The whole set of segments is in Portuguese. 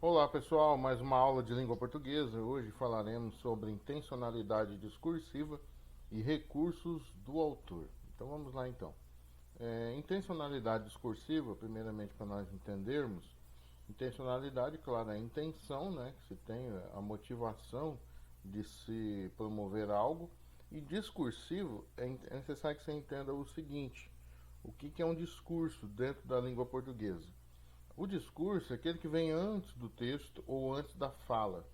Olá pessoal, mais uma aula de língua portuguesa. Hoje falaremos sobre intencionalidade discursiva e recursos do autor. Então vamos lá então. Intencionalidade discursiva, primeiramente para nós entendermos, intencionalidade, claro, é a intenção, né, que se tem, a motivação de se promover algo, e discursivo é necessário que você entenda o seguinte: o que é um discurso dentro da língua portuguesa? O discurso é aquele que vem antes do texto ou antes da fala.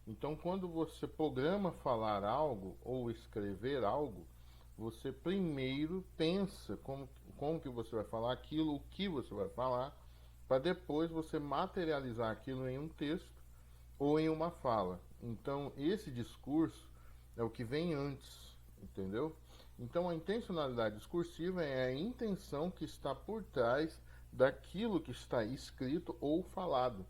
Então, quando você programa falar algo ou escrever algo, você primeiro pensa como que você vai falar aquilo, o que você vai falar, para depois você materializar aquilo em um texto ou em uma fala. Então, esse discurso é o que vem antes, entendeu? Então, a intencionalidade discursiva é a intenção que está por trás daquilo que está escrito ou falado.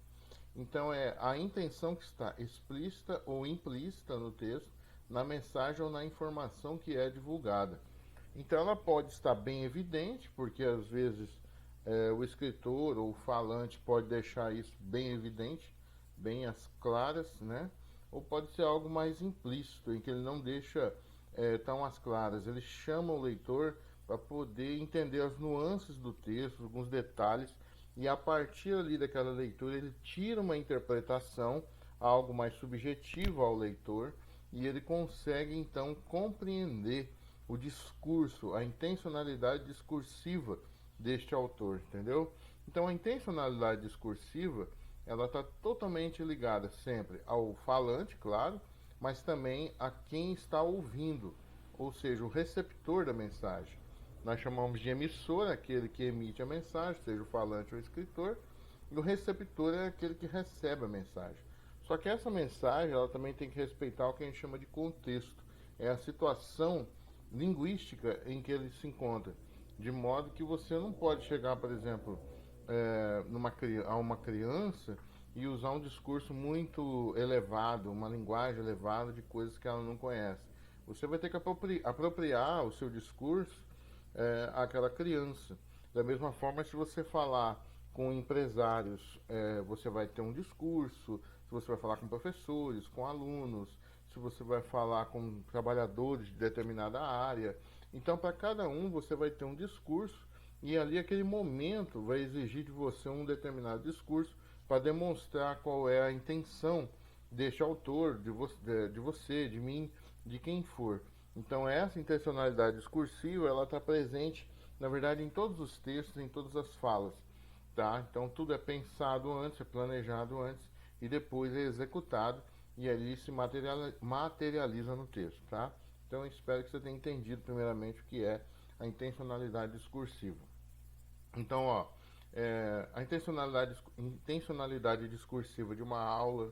Então, é a intenção que está explícita ou implícita no texto, na mensagem ou na informação que é divulgada. Então, ela pode estar bem evidente, porque às vezes o escritor ou o falante pode deixar isso bem evidente, bem às claras, né? Ou pode ser algo mais implícito, em que ele não deixa tão às claras. Ele chama o leitor para poder entender as nuances do texto, alguns detalhes, e a partir ali daquela leitura ele tira uma interpretação, algo mais subjetivo ao leitor, e ele consegue então compreender o discurso, a intencionalidade discursiva deste autor, entendeu? Então a intencionalidade discursiva ela está totalmente ligada sempre ao falante, claro, mas também a quem está ouvindo, ou seja, o receptor da mensagem. Nós chamamos de emissor aquele que emite a mensagem, seja o falante ou o escritor, e o receptor é aquele que recebe a mensagem. Só que essa mensagem ela também tem que respeitar o que a gente chama de contexto, é a situação linguística em que ele se encontra, de modo que você não pode chegar, por exemplo, a uma criança e usar um discurso muito elevado, uma linguagem elevada de coisas que ela não conhece. Você vai ter que apropriar o seu discurso àquela criança. Da mesma forma, se você falar com empresários, você vai ter um discurso. Se você vai falar com professores, com alunos, se você vai falar com trabalhadores de determinada área. Então, para cada um, você vai ter um discurso e ali aquele momento vai exigir de você um determinado discurso para demonstrar qual é a intenção deste autor, de você, de mim, de quem for. Então essa intencionalidade discursiva ela está presente, na verdade, em todos os textos, em todas as falas, tá? Então tudo é pensado antes, é planejado antes e depois é executado e ali se materializa no texto, tá? Então eu espero que você tenha entendido primeiramente o que é a intencionalidade discursiva. Então, ó, a intencionalidade discursiva de uma aula,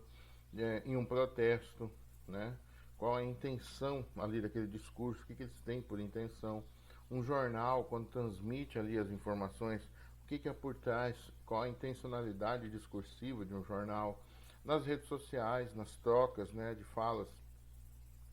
em um protesto, né? Qual a intenção ali daquele discurso, o que eles têm por intenção. Um jornal, quando transmite ali as informações, o que é por trás, qual a intencionalidade discursiva de um jornal. Nas redes sociais, nas trocas, né, de falas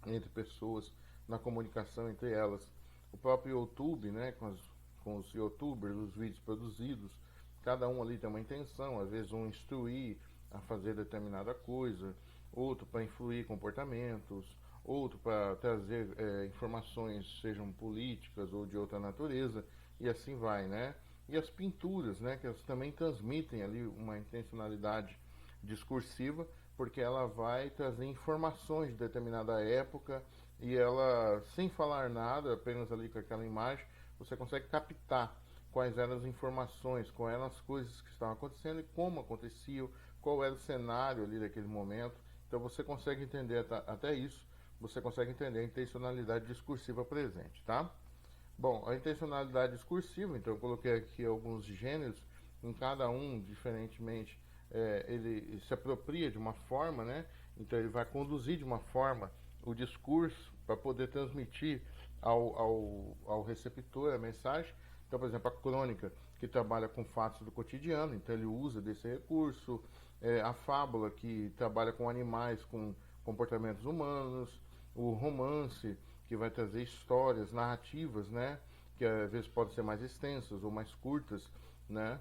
entre pessoas, na comunicação entre elas. O próprio YouTube, né, com os youtubers, os vídeos produzidos, cada um ali tem uma intenção, às vezes um instruir a fazer determinada coisa, outro para influir comportamentos, outro para trazer informações, sejam políticas ou de outra natureza, e assim vai, né? E as pinturas, né, que elas também transmitem ali uma intencionalidade discursiva, porque ela vai trazer informações de determinada época e ela, sem falar nada, apenas ali com aquela imagem, você consegue captar quais eram as informações, quais eram as coisas que estavam acontecendo e como aconteciam, qual era o cenário ali daquele momento. Então você consegue entender até isso, você consegue entender a intencionalidade discursiva presente, tá? Bom, a intencionalidade discursiva, então eu coloquei aqui alguns gêneros, em cada um, diferentemente, ele se apropria de uma forma, né? Então ele vai conduzir de uma forma o discurso para poder transmitir ao receptor a mensagem. Então, por exemplo, a crônica, que trabalha com fatos do cotidiano, então ele usa desse recurso. A fábula, que trabalha com animais, com comportamentos humanos. O romance, que vai trazer histórias, narrativas, né? Que às vezes podem ser mais extensas ou mais curtas, né?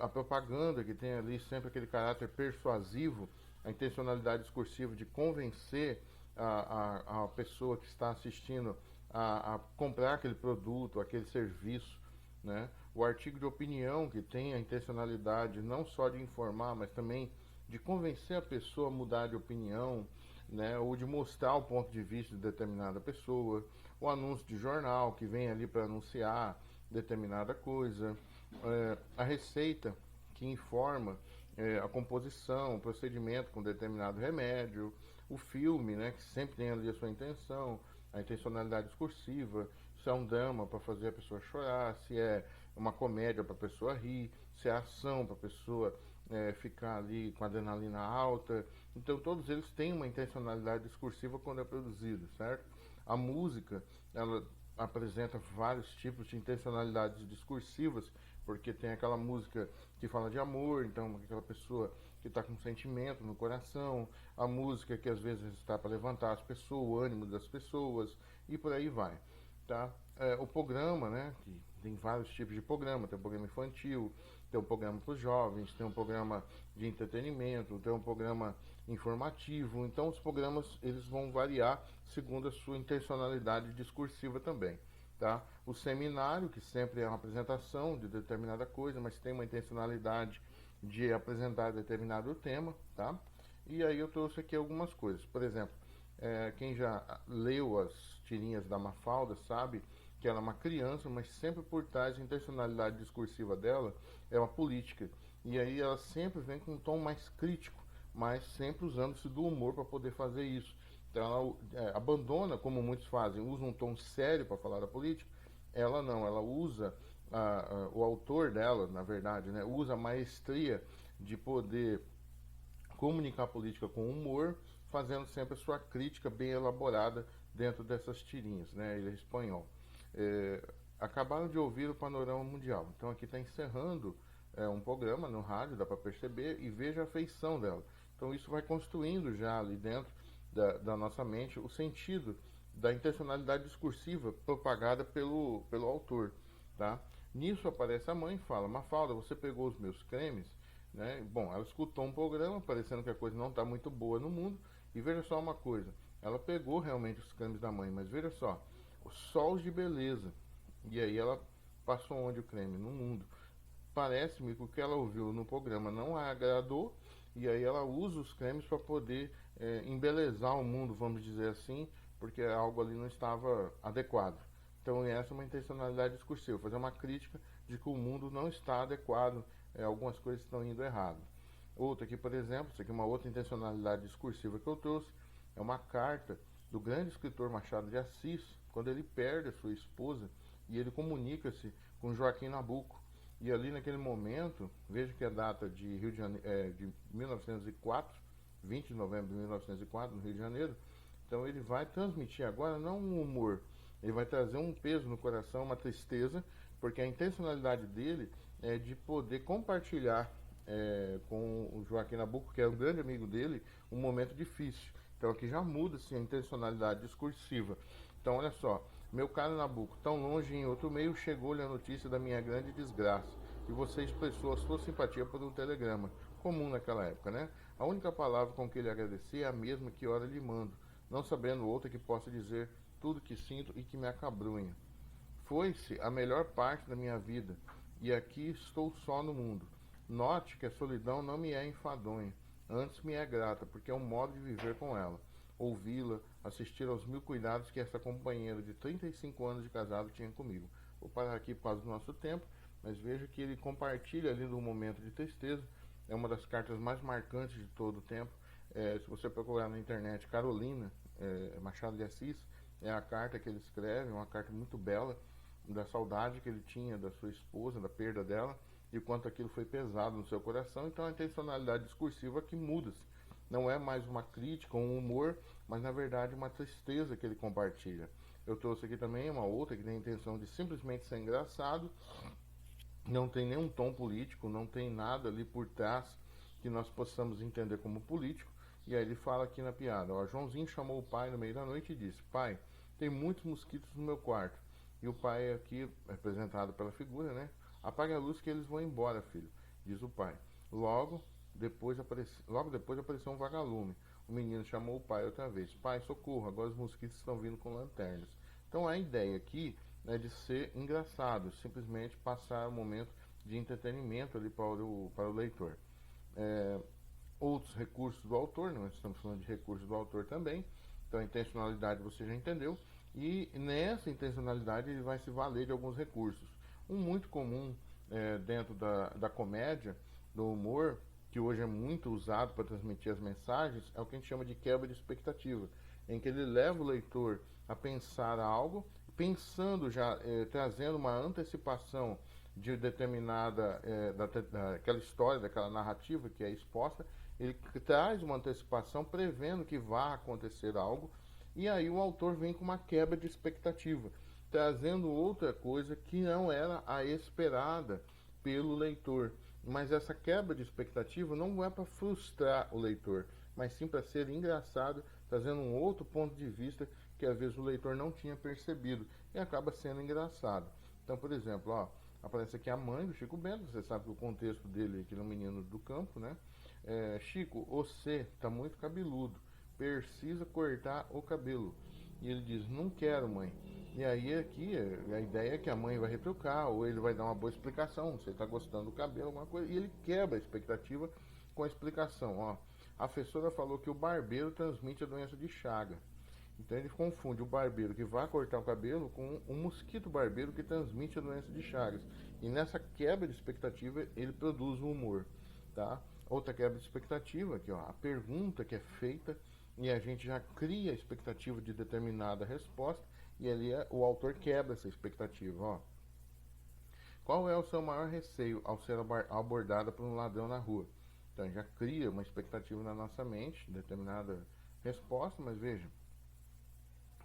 A propaganda, que tem ali sempre aquele caráter persuasivo, a intencionalidade discursiva de convencer a pessoa que está assistindo a comprar aquele produto, aquele serviço, né? O artigo de opinião, que tem a intencionalidade não só de informar, mas também de convencer a pessoa a mudar de opinião, né? Ou de mostrar o ponto de vista de determinada pessoa. O anúncio de jornal, que vem ali para anunciar determinada coisa. A receita, que informa a composição, o procedimento com determinado remédio. O filme, né, que sempre tem ali a sua intenção, a intencionalidade discursiva, se é um drama para fazer a pessoa chorar, se é uma comédia para a pessoa rir, se é ação para a pessoa ficar ali com adrenalina alta. Então todos eles têm uma intencionalidade discursiva quando é produzido, certo? A música, ela apresenta vários tipos de intencionalidades discursivas, porque tem aquela música que fala de amor, então aquela pessoa que está com sentimento no coração, a música que às vezes está para levantar as pessoas, o ânimo das pessoas, e por aí vai, tá? O programa, né, que tem vários tipos de programa, tem um programa infantil, tem um programa para os jovens, tem um programa de entretenimento, tem um programa informativo, então os programas eles vão variar segundo a sua intencionalidade discursiva também, tá? O seminário, que sempre é uma apresentação de determinada coisa, mas tem uma intencionalidade de apresentar determinado tema, tá? E aí eu trouxe aqui algumas coisas. Por exemplo, quem já leu as tirinhas da Mafalda sabe que ela é uma criança, mas sempre por trás da intencionalidade discursiva dela é uma política. E aí ela sempre vem com um tom mais crítico, mas sempre usando-se do humor para poder fazer isso. Então ela abandona, como muitos fazem, usa um tom sério para falar da política. Ela não, ela usa o autor dela, na verdade, né, usa a maestria de poder comunicar a política com humor, fazendo sempre a sua crítica bem elaborada dentro dessas tirinhas, né? Ele é espanhol. Acabaram de ouvir o Panorama Mundial. Então aqui está encerrando um programa no rádio, dá para perceber, e veja a feição dela. Então isso vai construindo já ali dentro da nossa mente o sentido da intencionalidade discursiva propagada pelo autor, tá? Nisso aparece a mãe e fala: Mafalda, você pegou os meus cremes, né? Bom, ela escutou um programa parecendo que a coisa não está muito boa no mundo, e veja só uma coisa, ela pegou realmente os cremes da mãe, mas veja só, os sóis de beleza, e aí ela passou onde o creme? No mundo. Parece-me que o que ela ouviu no programa não a agradou, e aí ela usa os cremes para poder embelezar o mundo, vamos dizer assim, porque algo ali não estava adequado. Então essa é uma intencionalidade discursiva, fazer uma crítica de que o mundo não está adequado, algumas coisas estão indo errado. Outra aqui, por exemplo, isso aqui é uma outra intencionalidade discursiva que eu trouxe, é uma carta do grande escritor Machado de Assis, quando ele perde a sua esposa e ele comunica-se com Joaquim Nabuco. E ali naquele momento, veja que a data de Rio de Janeiro, de 1904, 20 de novembro de 1904, no Rio de Janeiro. Então ele vai transmitir agora não um humor, ele vai trazer um peso no coração, uma tristeza, porque a intencionalidade dele é de poder compartilhar com o Joaquim Nabuco, que é um grande amigo dele, um momento difícil. Então aqui já muda-se a intencionalidade discursiva. Então olha só, meu caro Nabuco, tão longe em outro meio chegou-lhe a notícia da minha grande desgraça, e você expressou a sua simpatia por um telegrama, comum naquela época, né? A única palavra com que ele agradecer é a mesma que ora lhe mando, não sabendo outra que possa dizer tudo que sinto e que me acabrunha. Foi-se a melhor parte da minha vida, e aqui estou só no mundo. Note que a solidão não me é enfadonha, antes me é grata, porque é um modo de viver com ela. Ouvi-la, assistir aos mil cuidados que essa companheira de 35 anos de casado tinha comigo. Vou parar aqui por causa do nosso tempo, mas veja que ele compartilha ali no momento de tristeza. É uma das cartas mais marcantes de todo o tempo. Se você procurar na internet Carolina Machado de Assis, é a carta que ele escreve, uma carta muito bela, da saudade que ele tinha da sua esposa, da perda dela, e o quanto aquilo foi pesado no seu coração. Então a intencionalidade discursiva que muda-se. Não é mais uma crítica, um humor, mas na verdade uma tristeza que ele compartilha. Eu trouxe aqui também uma outra que tem a intenção de simplesmente ser engraçado, não tem nenhum tom político, não tem nada ali por trás que nós possamos entender como político. E aí ele fala aqui na piada, ó, Joãozinho chamou o pai no meio da noite e disse: pai, tem muitos mosquitos no meu quarto. E o pai aqui, representado pela figura, né, Apague a luz que eles vão embora, filho, diz o pai. Logo depois apareceu um vagalume. O menino chamou o pai outra vez. Pai, socorro, agora os mosquitos estão vindo com lanternas. Então a ideia aqui é de ser engraçado, simplesmente passar um momento de entretenimento ali para o leitor. Outros recursos do autor, nós estamos falando de recursos do autor também, então a intencionalidade você já entendeu, e nessa intencionalidade ele vai se valer de alguns recursos. Um muito comum dentro da comédia, do humor, que hoje é muito usado para transmitir as mensagens, é o que a gente chama de quebra de expectativa, em que ele leva o leitor a pensar algo, pensando já, trazendo uma antecipação de determinada, daquela história, daquela narrativa que é exposta, ele traz uma antecipação prevendo que vai acontecer algo, e aí o autor vem com uma quebra de expectativa, trazendo outra coisa que não era a esperada pelo leitor. Mas essa quebra de expectativa não é para frustrar o leitor, mas sim para ser engraçado, trazendo um outro ponto de vista que às vezes o leitor não tinha percebido e acaba sendo engraçado. Então, por exemplo, aparece aqui a mãe do Chico Bento, você sabe que o contexto dele aqui no Menino do Campo, né? Chico, você tá muito cabeludo, precisa cortar o cabelo. E ele diz, não quero, mãe. E aí aqui a ideia é que a mãe vai retrucar, ou ele vai dar uma boa explicação, você está gostando do cabelo, alguma coisa, e ele quebra a expectativa com a explicação. A professora falou que o barbeiro transmite a doença de Chaga. Então ele confunde o barbeiro que vai cortar o cabelo com um mosquito barbeiro que transmite a doença de Chagas. E nessa quebra de expectativa ele produz o humor, tá? Outra quebra de expectativa aqui, a pergunta que é feita e a gente já cria a expectativa de determinada resposta e ali o autor quebra essa expectativa, Qual é o seu maior receio ao ser abordado por um ladrão na rua? Então já cria uma expectativa na nossa mente, determinada resposta, mas veja,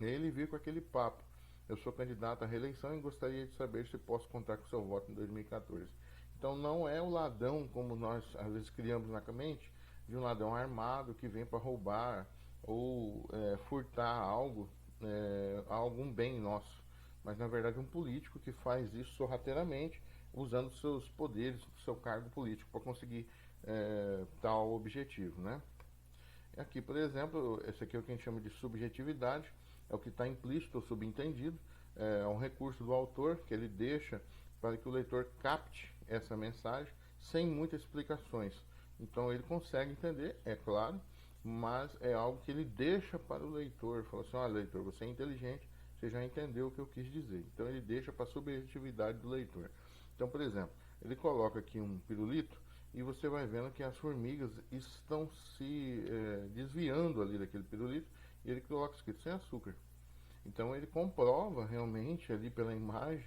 ele veio com aquele papo. Eu sou candidato à reeleição e gostaria de saber se posso contar com seu voto em 2014. Então não é o ladrão como nós às vezes criamos na mente, de um ladrão armado que vem para roubar ou furtar algo, algum bem nosso. Mas na verdade um político que faz isso sorrateiramente, usando seus poderes, seu cargo político para conseguir tal objetivo, né? Aqui, por exemplo, esse aqui é o que a gente chama de subjetividade, é o que está implícito ou subentendido, é um recurso do autor que ele deixa para que o leitor capte essa mensagem sem muitas explicações. Então ele consegue entender, é claro, mas é algo que ele deixa para o leitor. Fala assim, olha leitor, você é inteligente, você já entendeu o que eu quis dizer. Então ele deixa para a subjetividade do leitor. Então, por exemplo, ele coloca aqui um pirulito e você vai vendo que as formigas estão se desviando ali daquele pirulito e ele coloca escrito sem açúcar. Então ele comprova realmente ali pela imagem,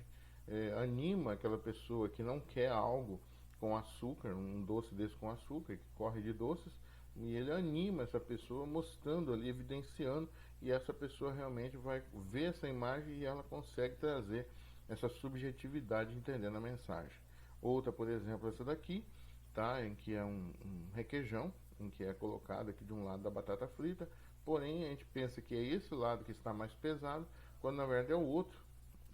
anima aquela pessoa que não quer algo com açúcar, um doce desse com açúcar, que corre de doces, e ele anima essa pessoa mostrando ali, evidenciando, e essa pessoa realmente vai ver essa imagem e ela consegue trazer essa subjetividade entendendo a mensagem. Outra, por exemplo, essa daqui, tá? Em que é um requeijão, em que é colocado aqui de um lado da batata frita, porém a gente pensa que é esse lado que está mais pesado, quando na verdade é o outro,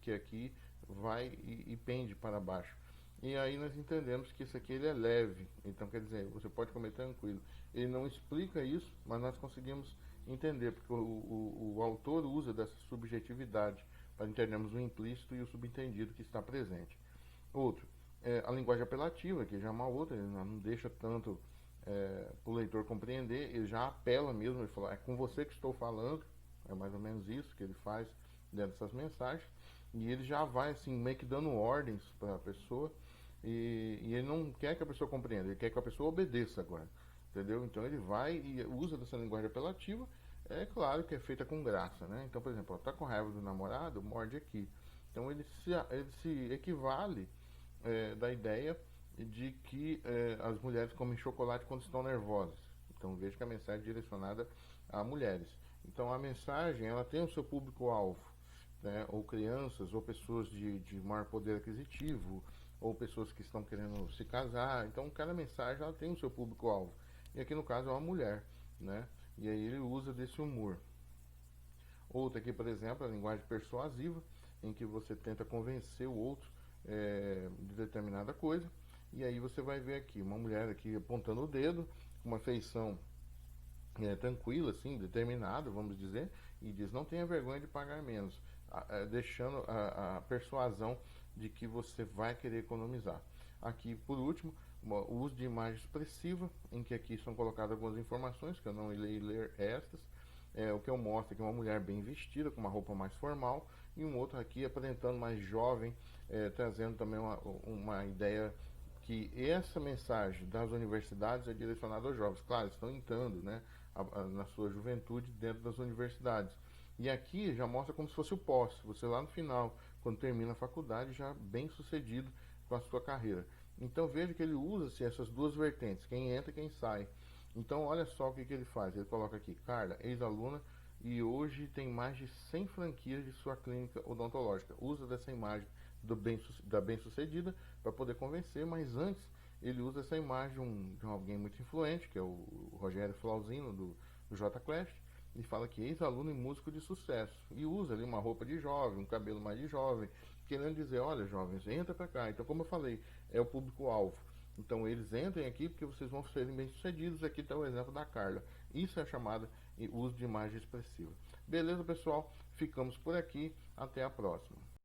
que aqui vai e pende para baixo. E aí nós entendemos que isso aqui ele é leve, então quer dizer, você pode comer tranquilo. Ele não explica isso, mas nós conseguimos entender, porque o autor usa dessa subjetividade para entendermos o implícito e o subentendido que está presente. Outro, a linguagem apelativa, que já é uma outra, ele não deixa tanto para o leitor compreender, ele já apela mesmo, ele fala, é com você que estou falando, é mais ou menos isso que ele faz dentro dessas mensagens, e ele já vai assim, meio que dando ordens para a pessoa, e ele não quer que a pessoa compreenda, ele quer que a pessoa obedeça agora, entendeu? Então ele vai e usa dessa linguagem apelativa, é claro que é feita com graça, né? Então, por exemplo, tá com raiva do namorado, morde aqui. Então ele se equivale da ideia de que as mulheres comem chocolate quando estão nervosas. Então veja que a mensagem é direcionada a mulheres. Então a mensagem ela tem o seu público-alvo, né? Ou crianças, ou pessoas de maior poder aquisitivo, ou pessoas que estão querendo se casar. Então cada mensagem ela tem o seu público-alvo. E aqui no caso é uma mulher, né? E aí ele usa desse humor. Outra aqui, por exemplo, a linguagem persuasiva, em que você tenta convencer o outro de determinada coisa. E aí você vai ver aqui uma mulher aqui apontando o dedo, uma feição tranquila, assim, determinada, vamos dizer, e diz: não tenha vergonha de pagar menos, deixando a persuasão de que você vai querer economizar. Aqui, por último, o uso de imagem expressiva, em que aqui são colocadas algumas informações, que eu não irei ler estas. O que eu mostro aqui é uma mulher bem vestida, com uma roupa mais formal, e um outro aqui apresentando mais jovem, trazendo também uma ideia que essa mensagem das universidades é direcionada aos jovens. Claro, estão entrando, né, na sua juventude dentro das universidades. E aqui já mostra como se fosse o pós. Você lá no final, quando termina a faculdade, já bem sucedido com a sua carreira. Então veja que ele usa essas duas vertentes, quem entra e quem sai. Então olha só o que ele faz. Ele coloca aqui: Carla, ex-aluna, e hoje tem mais de 100 franquias de sua clínica odontológica. Usa dessa imagem da bem-sucedida para poder convencer, mas antes ele usa essa imagem de alguém muito influente, que é o Rogério Flauzino, do J Quest, e fala que ex-aluno e músico de sucesso. E usa ali uma roupa de jovem, um cabelo mais de jovem, querendo dizer: olha, jovens, entra para cá. Então, como eu falei, é o público-alvo. Então, eles entrem aqui porque vocês vão serem bem-sucedidos. Aqui está o exemplo da Carla. Isso é chamado uso de imagem expressiva. Beleza, pessoal? Ficamos por aqui. Até a próxima.